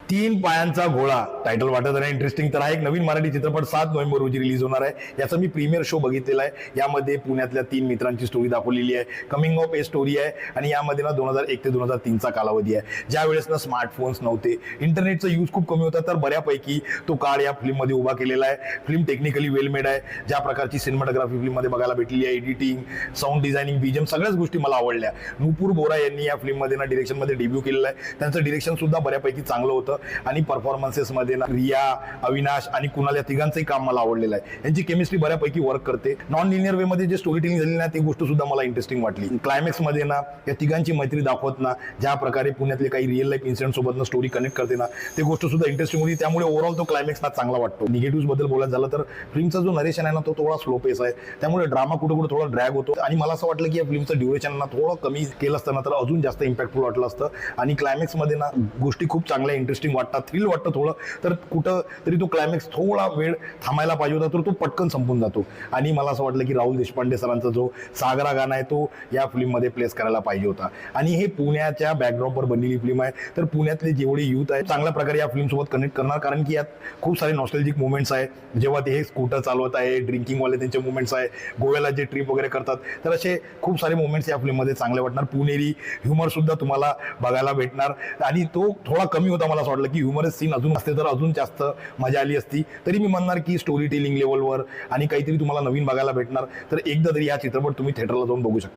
तीन पायांचा घोळा टायटल वाटत नाही इंटरेस्टिंग तर आहे. एक नवीन मराठी चित्रपट 7 नोव्हेंबर रोजी रिलीज होणार आहे. याचा मी प्रीमियर शो बघितलेला आहे. यामध्ये पुण्यातल्या 3 मित्रांची स्टोरी दाखवलेली आहे. कमिंग ऑफ ए स्टोरी आहे आणि यामध्ये ना 2001 ते 2003चा कालावधी आहे, ज्या वेळेस ना स्मार्टफोन्स नव्हते, इंटरनेटचा यूज खूप कमी होता. तर बऱ्यापैकी तो काळ या फिल्म मध्ये उभा केलेला आहे. फिल्म टेक्निकली वेल मेड आहे. ज्या प्रकारची सिनेमॅटोग्राफी फिल्म मध्ये बघायला भेटलेली आहे, एडिटिंग, साऊंड डिझायनिंग, बीजीएम सगळ्याच गोष्टी मला आवडल्या. नुपूर बोरा यांनी या फिल्म मध्ये ना डिरेक्शन मध्ये डेब्यू केलेलं आहे. त्यांचं डिरेक्शन सुद्धा बऱ्यापैकी चांगलं होतं आणि परफॉर्मन्सेस मध्ये ना रिया, अविनाश आणि कुणाल या तिघांचंही काम मला आवडलेलं आहे. यांची केमिस्ट्री बऱ्यापैकी वर्क करते. नॉन लिनियर वे मध्ये जे स्टोरी टेलिंग झाली ना ती गोष्ट सुद्धा मला इंटरेस्टिंग वाटली. क्लायमॅक्स मध्ये ना या तिघांची मैत्री दाखवत ना ज्या प्रकारे पुण्यातले काही रिअल लाईफ इन्सिडेंट सोबत ना स्टोरी कनेक्ट करते ना ती गोष्ट सुद्धा इंटरेस्टिंग होती. त्यामुळे ओव्हरऑल तो क्लायमॅक्स ना चांगला वाटतो. निगेटिव्ह बद्दल बोलायचं झालं तर फिल्मचा जो नरेशन आहे ना तो थोडा स्लो पेस आहे. त्यामुळे ड्रामा कुठे कुठे थोडा ड्रॅग होतो आणि मला असं वाटलं की या फिल्मचं ड्युरेशन ना थोडं कमी केलं असतं ना तर अजून जास्त इम्पॅक्टफुल वाटलं असतं. आणि क्लायमॅक्स मध्ये ना गोष्टी खूप चांगल्या इंटरेस्टिंग वाटतात, थ्रिल वाटतं थोडं. तर कुठं तरी तो क्लायमॅक्स थोडा वेळ थांबायला पाहिजे होता, तर तो पटकन संपून जातो. आणि मला असं वाटलं की राहुल देशपांडे सरांचा जो सागरा गाणं आहे तो या फिल्ममध्ये प्लेस करायला पाहिजे होता. आणि हे पुण्याच्या बॅकग्राऊंडवर बनलेली फिल्म आहे, तर पुण्यातले जेवढे युथ आहे चांगल्या प्रकारे या फिल्म सोबत कनेक्ट करणार. कारण की यात खूप सारे नॉस्टॅल्जिक मुवमेंट्स आहे. जेव्हा ते हे स्कूटर चालवत आहे, ड्रिंकिंग वाले त्यांचे मुवमेंट्स आहे, गोव्याला जे ट्रिप वगैरे करतात, तर असे खूप सारे मुवमेंट्स या फिल्ममध्ये चांगले वाटणार. पुणेरी ह्युमर सुद्धा तुम्हाला बघायला भेटणार. आणि तो थोडा कमी होता. मला असं वाटलं की ह्युमरस सीन अजून असते तर अजून जास्त मजा आली असती. तरी मी म्हणणार की स्टोरी टेलिंग लेवलवर आणि काहीतरी तुम्हाला नवीन बघायला भेटणार. तर एकदा तरी हा चित्रपट तुम्ही थिएटरला जाऊन बघू शकता.